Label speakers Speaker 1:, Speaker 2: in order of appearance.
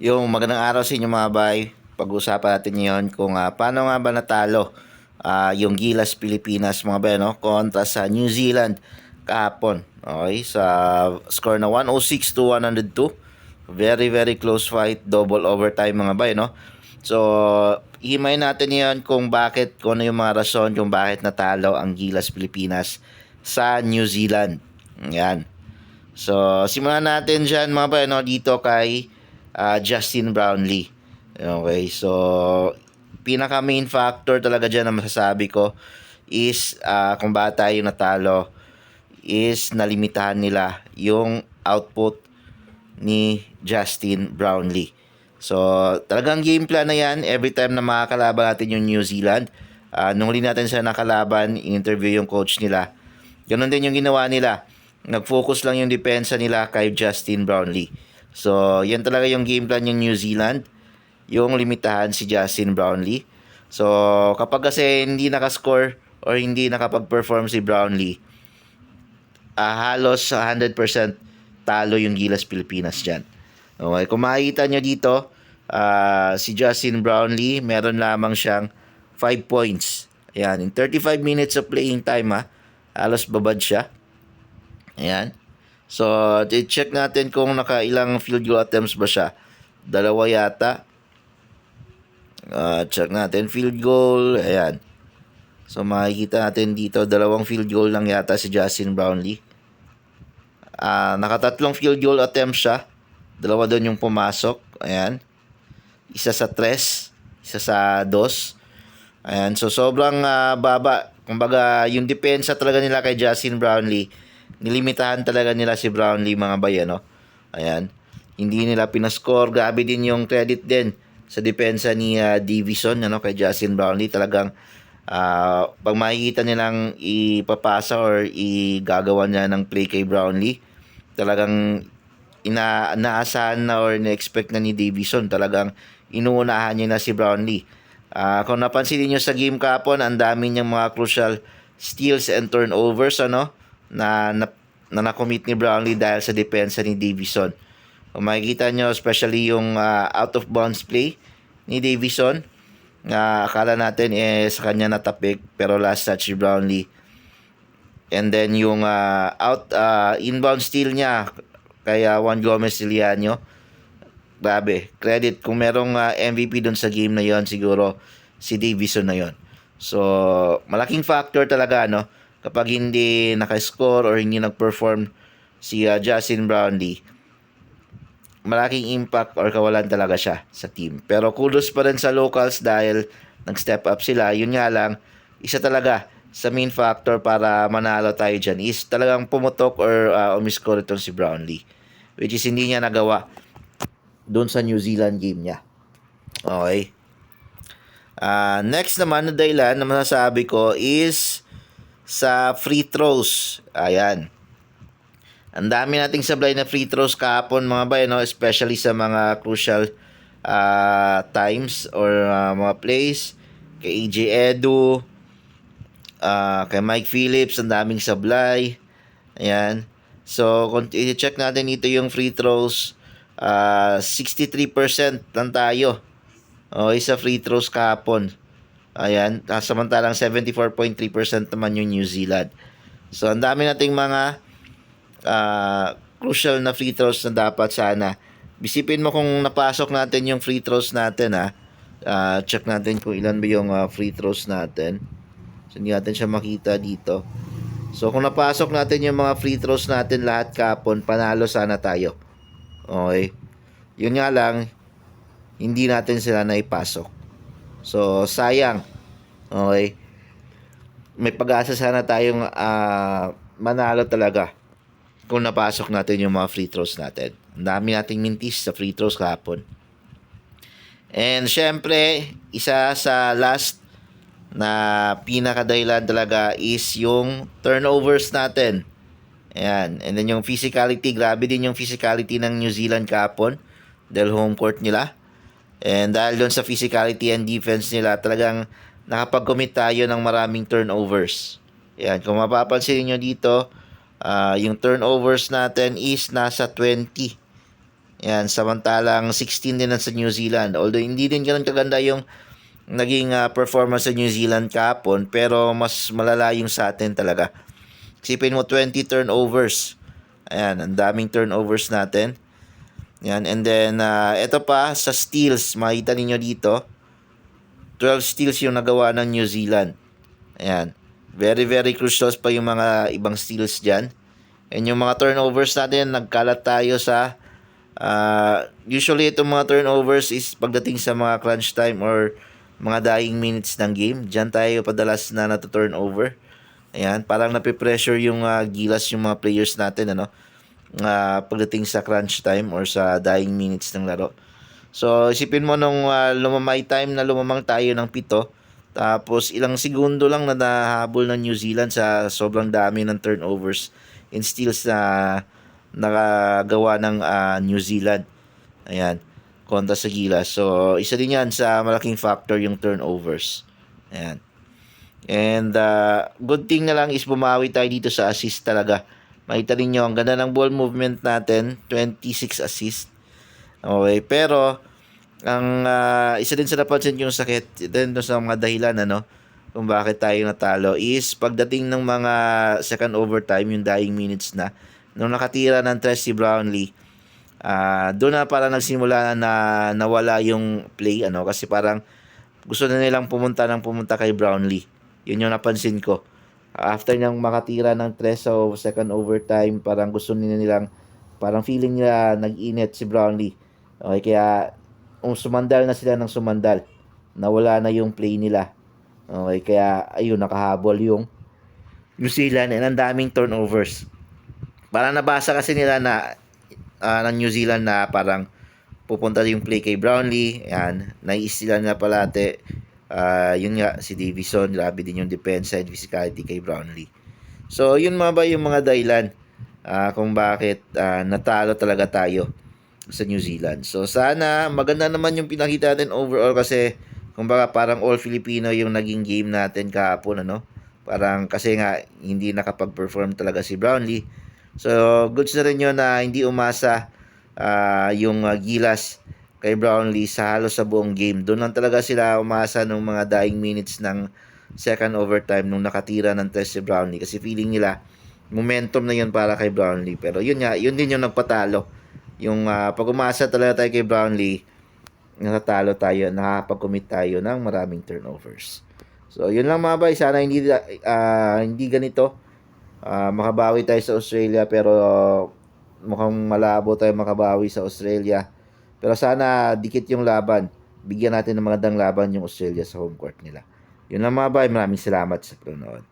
Speaker 1: Yung magandang araw sa inyo mga bay. Pag-uusapan natin ngayon kung paano nga ba natalo yung Gilas Pilipinas mga bay, no? Kontra sa New Zealand kahapon. Okay, sa score na 106 to 102. Very very close fight, double overtime mga bay, no? So, himay natin yan kung ano yung mga rason kung bakit natalo ang Gilas Pilipinas sa New Zealand. Yan. So, simulan natin dyan mga bay, no? Dito kay Justin Brownlee. Okay, so pinaka main factor talaga dyan na masasabi ko is kung ba tayo natalo is nalimitahan nila yung output ni Justin Brownlee. So talagang game plan na yan every time na makakalaban natin yung New Zealand. Nung huli natin sa nakalaban, in-interview yung coach nila. Ganun din yung ginawa nila. Nag-focus lang yung depensa nila kay Justin Brownlee. So, yan talaga yung game plan ng New Zealand, yung limitahan si Justin Brownlee. So, kapag kasi hindi nakascore or hindi nakapag-perform si Brownlee, halos 100% talo yung Gilas Pilipinas dyan. Okay, kung makikita nyo dito, si Justin Brownlee, meron lamang siyang 5 points. Ayan, in 35 minutes of playing time, halos babad siya. Ayan. So, i-check natin kung nakailang field goal attempts ba siya. Dalawa yata. Check natin field goal. Ayan. So, makikita natin dito, dalawang field goal lang yata si Justin Brownlee. Nakatatlong field goal attempts siya. Dalawa doon yung pumasok. Ayan. Isa sa 3, isa sa 2. Ayan. So, sobrang baba. Kumbaga, yung depensa talaga nila kay Justin Brownlee, nilimitahan talaga nila si Brownlee mga bayan, no? Ayan. Hindi nila pinascore. Grabe din yung credit din sa depensa ni Davison, ano, kay Justin Brownlee. Talagang pag makikita nilang ipapasa or igagawa niya ng play kay Brownlee, talagang inaasahan na or na-expect na ni Davison. Talagang inuunahan niya na si Brownlee. Kung napansin niyo sa game kapon, ang dami niyang mga crucial steals and turnovers, ano, na na-commit ni Brownlee dahil sa depensa ni Davison. Kung makikita nyo, especially yung out of bounds play ni Davison, akala natin sa kanya natapik, pero last touch si Brownlee. And then yung inbound steal niya kaya Juan Gomez Iliano, grabe, credit. Kung merong MVP dun sa game na yon, siguro si Davison na yon. So, malaking factor talaga, no? Kapag hindi nakascore or hindi nag-perform si Justin Brownlee, malaking impact or kawalan talaga siya sa team. Pero kudos pa rin sa locals dahil nag-step up sila. Yun nga lang, isa talaga sa main factor para manalo tayo dyan is talagang pumutok or umiscore itong si Brownlee. Which is hindi niya nagawa doon sa New Zealand game niya. Okay. Next naman na dahilan na masasabi ko is sa free throws. Ayan. Ang dami nating sablay na free throws kahapon mga bay, no? Especially sa mga crucial times or mga plays. Kay AJ Edu, kay Mike Phillips, ang daming sablay. Ayan. So, kung i-check natin dito yung free throws, 63% lang tayo. Okay, sa free throws kahapon. Ayan. Samantalang 74.3% naman yung New Zealand. So, ang dami nating mga crucial na free throws na dapat sana. Bisipin mo kung napasok natin yung free throws natin, ha. Check natin kung ilan ba yung free throws natin. So, hindi natin siya makita dito. So, kung napasok natin yung mga free throws natin lahat kapon, panalo sana tayo. Okay. Yun nga lang, hindi natin sila naipasok. So, sayang. Okay. May pag-asa sana tayong manalo talaga kung napasok natin yung mga free throws natin. Ang dami nating mintis sa free throws kahapon. And syempre, isa sa last na pinakadahilan talaga is yung turnovers natin. Ayan. And then yung physicality, grabe din yung physicality ng New Zealand kahapon dahil home court nila. And dahil doon sa physicality and defense nila, talagang nakapag-commit tayo ng maraming turnovers. Ayan. Kung mapapansin niyo dito, yung turnovers natin is nasa 20. Yan, samantalang 16 din sa New Zealand. Although hindi din ganun kaganda yung naging performance sa New Zealand kahapon, pero mas malala yung sa atin talaga. Isipin mo 20 turnovers. Ayan, ang daming turnovers natin. Yan, and then ito pa sa steals, makita niyo dito. 12 steals yung nagawa ng New Zealand. Ayan. Very very crucial pa yung mga ibang steals diyan. And yung mga turnovers natin, nagkalat tayo sa usually itong mga turnovers is pagdating sa mga crunch time or mga dying minutes ng game. Diyan tayo padalas na nato-turnover. Ayan, parang nape-pressure yung gilas yung mga players natin ano. Pagdating sa crunch time or sa dying minutes ng laro. So, isipin mo nung lumamay time na lumamang tayo ng 7, tapos ilang segundo lang na nahabol ng New Zealand sa sobrang dami ng turnovers and steals na nakagawa ng New Zealand. Ayan, kontra sa Gilas. So, isa din yan sa malaking factor yung turnovers. Ayan. And good thing na lang is bumawi tayo dito sa assist talaga. Makita ninyo, ang ganda ng ball movement natin, 26 assist. Okay, pero ang isa din sa napansin yung sakit din sa mga dahilan ano kung bakit tayo natalo is pagdating ng mga second overtime, yung dying minutes na nung nakatira ng Tracy Brownlee, doon na parang nagsimula na nawala yung play ano kasi parang gusto na nilang pumunta kay Brownlee. Yun yung napansin ko. After niyang makatira ng 3 sa second overtime, parang gusto nila nilang parang feeling nila nag-init si Brownlee. Okay, kaya sumandal na sila ng sumandal. Nawala na yung play nila. Okay, kaya ayun, nakahabol yung New Zealand and ang daming turnovers. Parang nabasa kasi nila na ng New Zealand na parang pupunta yung play kay Brownlee. Yan, naiistila na palate. Yun nga, si Davison, grabe din yung defense and physicality kay Brownlee. So, yun mga ba yung mga dahilan kung bakit natalo talaga tayo sa New Zealand. So sana maganda naman yung pinakita natin overall kasi kumbaga parang all Filipino yung naging game natin kahapon ano. Parang kasi nga hindi nakapag-perform talaga si Brownlee. So goods na rin yun na hindi umasa yung Gilas kay Brownlee sa halos sa buong game. Doon lang talaga sila umasa ng mga dying minutes ng second overtime nung nakatira ng test si Brownlee kasi feeling nila momentum na yun para kay Brownlee. Pero yun nga, yun din yung nagpatalo. Yung pag umasa talaga tayo kay Brownlee, natatalo tayo, nakakapag-commit tayo ng maraming turnovers. So, yun lang mga bay. Sana hindi ganito. Makabawi tayo sa Australia pero mukhang malabo tayo makabawi sa Australia. Pero sana dikit yung laban. Bigyan natin ng magandang laban yung Australia sa home court nila. Yun lang mga bay. Maraming salamat sa panonood.